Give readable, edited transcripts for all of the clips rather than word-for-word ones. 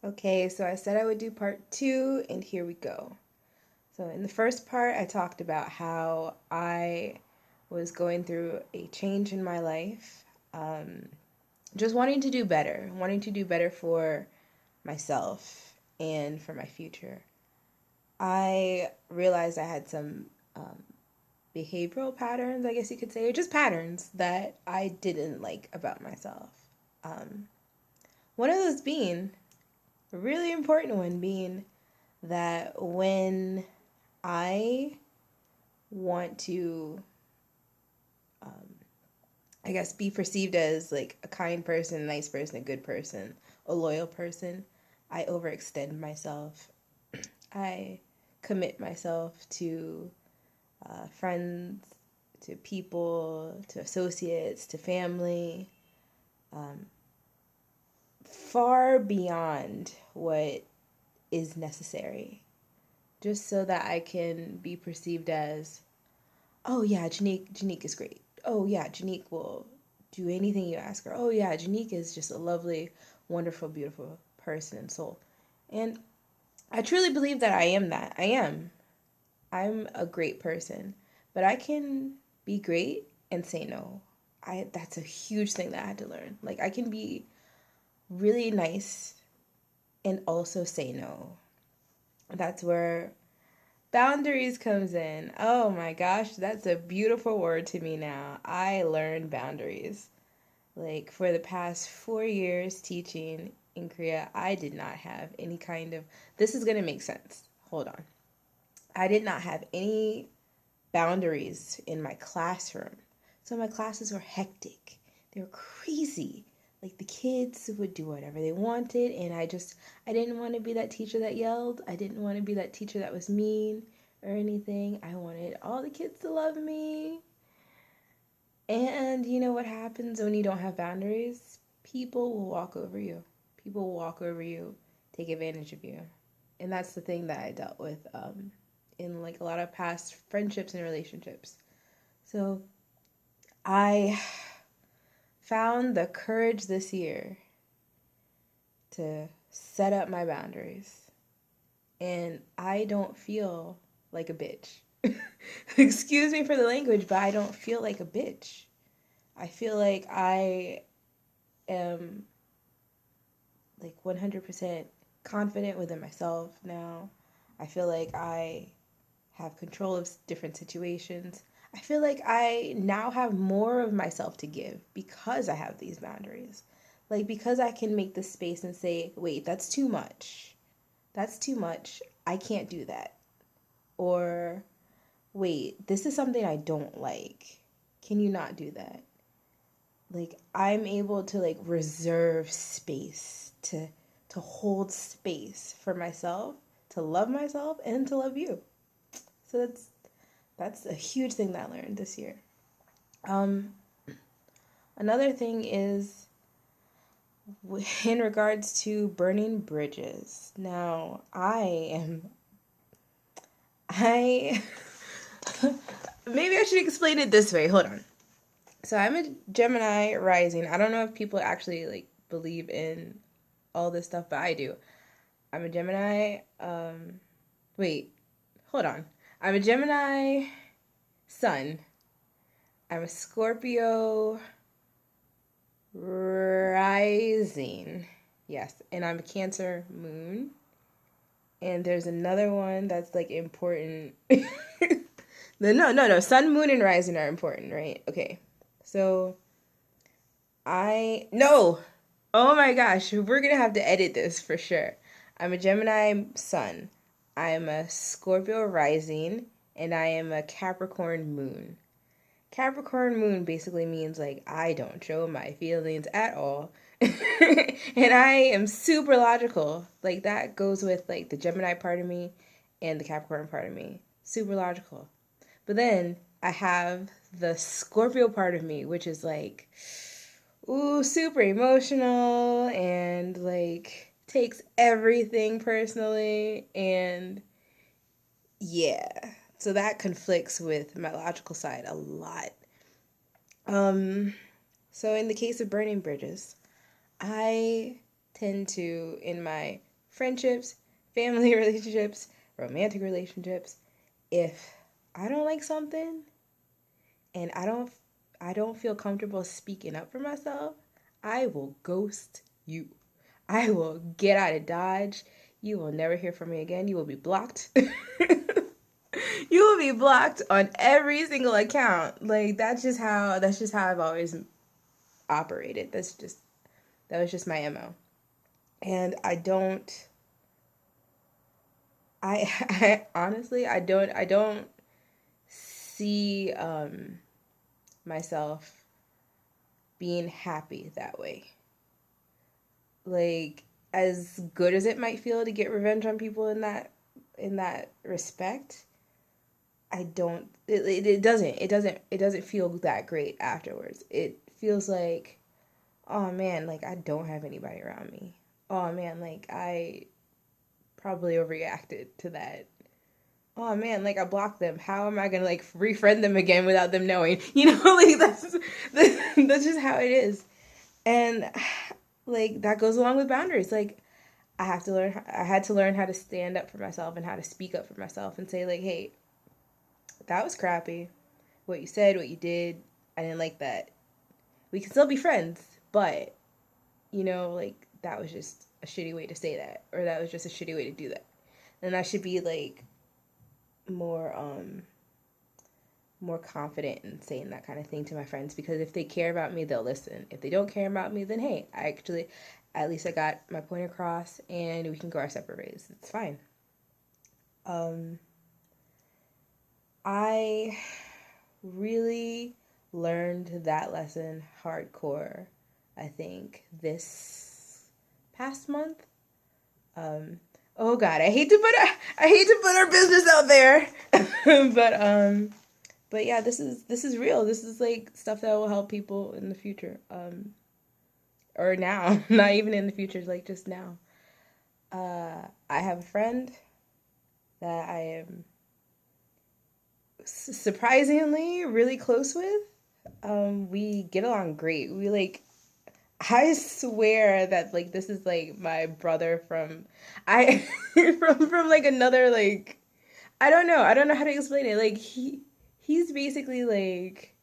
Okay, so I said I would do part two, and here we go. So, in the first part, I talked about how I was going through a change in my life, um, just wanting to do better for myself and for my future. I realized I had some behavioral patterns, I guess you could say, or just patterns that I didn't like about myself. Um, One of those being, a really important one being, that when I want to, um, I guess, be perceived as like a kind person, a nice person, a good person, a loyal person, I overextend myself. I commit myself to friends, to people, to associates, to family, um, far beyond what is necessary, just so that I can be perceived as, oh yeah, Janique is great. Oh yeah, Janique will do anything you ask her. Oh yeah, Janique is just a lovely, wonderful, beautiful person and soul. And I truly believe that I am that. I am. I'm a great person. But I can be great and say no. I That's a huge thing that I had to learn. Like I can be really nice and also say no. That's where boundaries comes in. Oh my gosh, that's a beautiful word to me now. I learned boundaries. Like for the past 4 years teaching in Korea, I did not have any kind of, this is going to make sense. Hold on. I did not have any boundaries in my classroom. So my classes were hectic. They were crazy. Like the kids would do whatever they wanted, and I didn't want to be that teacher that yelled. I didn't want to be that teacher that was mean or anything. I wanted all the kids to love me. And you know what happens when you don't have boundaries? People will walk over you. People will walk over you, take advantage of you. And that's the thing that I dealt with in like a lot of past friendships and relationships. So I found the courage this year to set up my boundaries. And I don't feel like a bitch. Excuse me for the language, but I don't feel like a bitch. I feel like I am like 100% confident within myself now. I feel like I have control of different situations. I feel like I now have more of myself to give because I have these boundaries. Like, because I can make this space and say, wait, that's too much. That's too much. I can't do that. Or, wait, this is something I don't like. Can you not do that? Like, I'm able to like reserve space to hold space for myself, to love myself and to love you. So that's a huge thing that I learned this year. Um, Another thing is in regards to burning bridges. Now, I maybe I should explain it this way. Hold on. So I'm a Gemini rising. I don't know if people actually like believe in all this stuff, but I do. I'm a Gemini. Wait, hold on. I'm a Gemini sun. I'm a Scorpio rising. Yes, and I'm a Cancer moon. And there's another one that's like important. No. Sun, moon, and rising are important, right? Okay. So no. Oh my gosh, we're gonna have to edit this for sure. I'm a Gemini sun. I'm a Scorpio rising, and I am a Capricorn moon. Capricorn moon basically means like I don't show my feelings at all. And I am super logical. Like that goes with like the Gemini part of me and the Capricorn part of me. Super logical. But then I have the Scorpio part of me, which is like, ooh, super emotional and like takes everything personally. And yeah, so that conflicts with my logical side a lot. Um, so in the case of burning bridges, I tend to, in my friendships, family relationships, romantic relationships. If I don't like something and I don't feel comfortable speaking up for myself, I will ghost you. I will get out of Dodge. You will never hear from me again. You will be blocked. You will be blocked on every single account. Like that's just how I've always operated. That was just my MO. And I honestly I don't see myself being happy that way. Like, as good as it might feel to get revenge on people in that respect, I don't it doesn't feel that great afterwards. It feels like, oh man, like I don't have anybody around me. Oh man, like I probably overreacted to that. Oh man, like I blocked them. How am I gonna like refriend them again without them knowing? You know, like that's just how it is. And like that goes along with boundaries. Like I had to learn how to stand up for myself and how to speak up for myself and say like, hey, that was crappy. What you said, what you did, I didn't like that. We can still be friends, but you know, like that was just a shitty way to say that, or that was just a shitty way to do that. And I should be like more more confident in saying that kind of thing to my friends, because if they care about me, they'll listen. If they don't care about me, then hey, I actually at least I got my point across and we can go our separate ways. It's fine. I really learned that lesson hardcore, I think, this past month. Oh God, I hate to put our business out there, but yeah, this is real. This is like stuff that will help people in the future, or now, not even in the future, like just now. I have a friend that I am surprisingly really close with. We get along great. We like, I swear that like this is like my brother from I from like another like I don't know how to explain it. Like he's basically like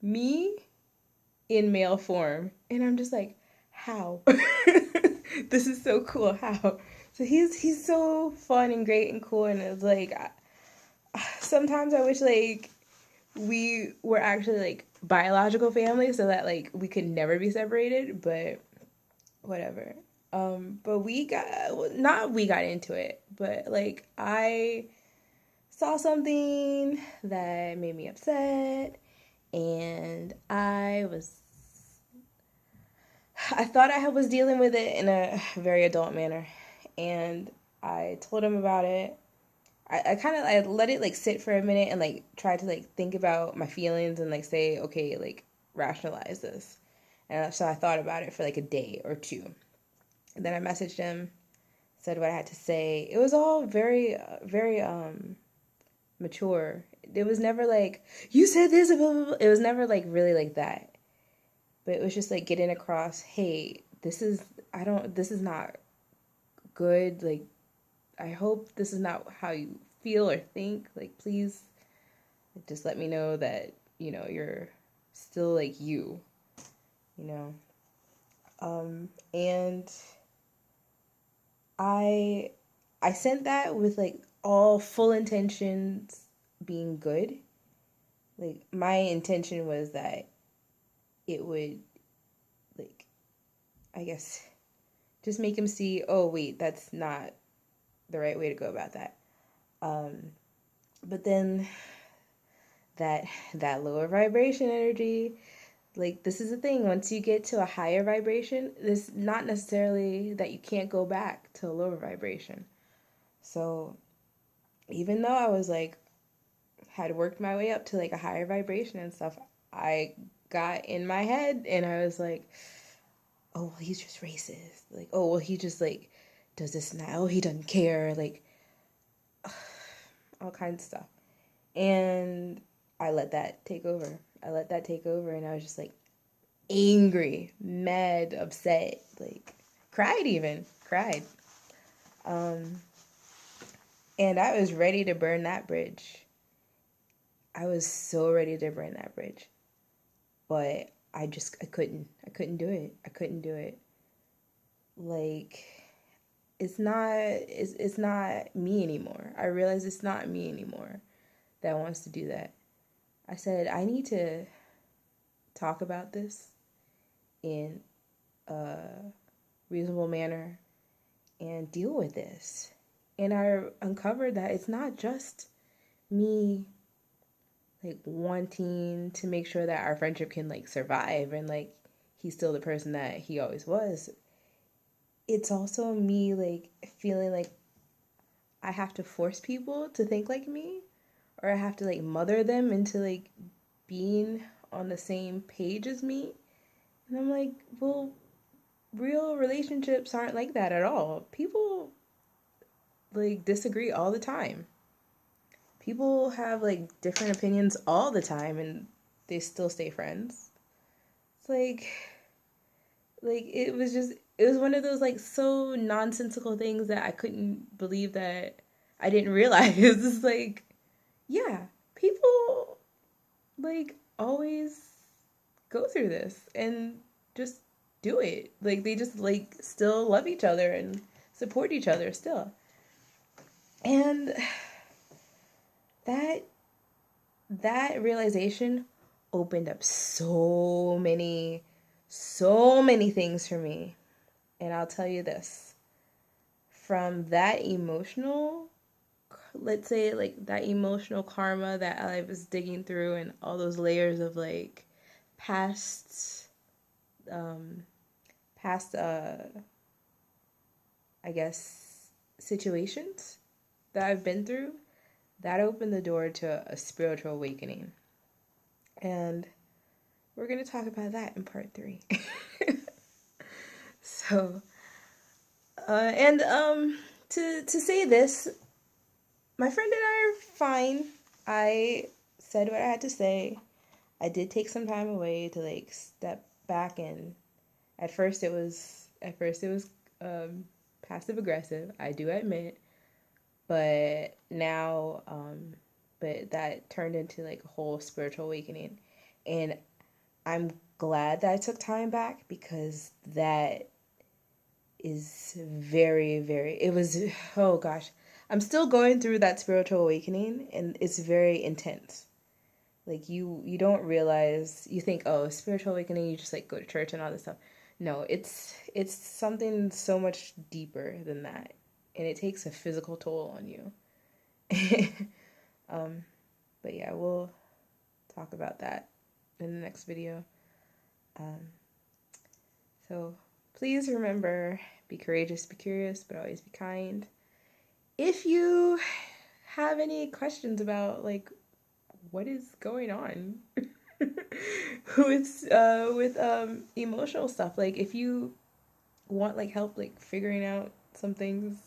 me in male form, and I'm just like, how? This is so cool. How? So he's so fun and great and cool, and it's like sometimes I wish like we were actually like biological family so that like we could never be separated, but whatever. But we got into it, but like I saw something that made me upset, and I thought I was dealing with it in a very adult manner, and I told him about it. I let it like sit for a minute and like try to like think about my feelings and like say, okay, like rationalize this. And so I thought about it for like a day or two. And then I messaged him, said what I had to say. It was all very very mature. It was never like, you said this, blah, blah, blah. It was never like really like that. But it was just like getting across, hey, this is not good. Like, I hope this is not how you feel or think. Like, please just let me know that, you know, you're still like you know. And I sent that with like all full intentions being good. Like my intention was that it would like, I guess, just make him see, oh wait, that's not the right way to go about that. But then that lower vibration energy, like this is the thing, once you get to a higher vibration, it's not necessarily that you can't go back to a lower vibration. So even though I was like, had worked my way up to like a higher vibration and stuff, I got in my head and I was like, oh well, he's just racist. Like, oh well, he just like does this now. Oh, he doesn't care. Like all kinds of stuff. And I let that take over. And I was just like angry, mad, upset, like cried even. cried. And I was ready to burn that bridge. I was so ready to burn that bridge. But I couldn't do it. I couldn't do it. Like, it's not me anymore. I realize it's not me anymore that wants to do that. I said, I need to talk about this in a reasonable manner and deal with this. And I uncovered that it's not just me like wanting to make sure that our friendship can like survive and like he's still the person that he always was. It's also me like feeling like I have to force people to think like me, or I have to like mother them into like being on the same page as me. And I'm like, well, real relationships aren't like that at all. People like disagree all the time. People have like different opinions all the time and they still stay friends. It's like it was one of those like so nonsensical things that I couldn't believe that I didn't realize. It's like, yeah, people like always go through this and just do it. Like they just like still love each other and support each other still. And that realization opened up so many things for me. And I'll tell you this. From that emotional, let's say like that emotional karma that I was digging through and all those layers of like past I guess situations that I've been through, that opened the door to a spiritual awakening. And we're going to talk about that in part 3. So, to say this, my friend and I are fine. I said what I had to say. I did take some time away to like step back, and at first it was passive aggressive, I do admit, but now but that turned into like a whole spiritual awakening, and I'm glad that I took time back because that is it was, oh gosh, I'm still going through that spiritual awakening and it's very intense. Like you don't realize, you think, oh, spiritual awakening, you just like go to church and all this stuff. No, it's something so much deeper than that, and it takes a physical toll on you. But yeah, we'll talk about that in the next video. So please remember, be courageous, be curious, but always be kind. If you have any questions about like what is going on with emotional stuff, like if you want like help like figuring out some things,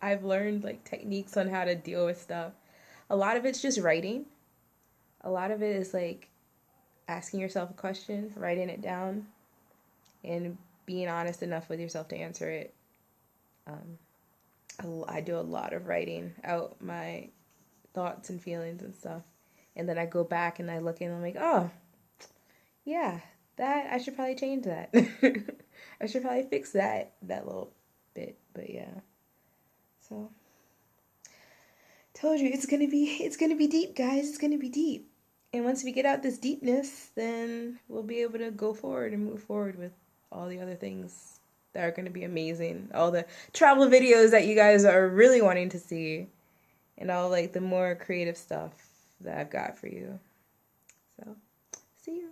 I've learned like techniques on how to deal with stuff. A lot of it's just writing. A lot of it is like asking yourself a question, writing it down, and being honest enough with yourself to answer it. I do a lot of writing out my thoughts and feelings and stuff. And then I go back and I look and I'm like, oh, yeah, that, I should probably change that. I should probably fix that little bit. But yeah. So, told you, it's gonna be deep, guys. It's gonna be deep. And once we get out this deepness, then we'll be able to go forward and move forward with all the other things that are going to be amazing. All the travel videos that you guys are really wanting to see. And all like the more creative stuff that I've got for you. So, see you.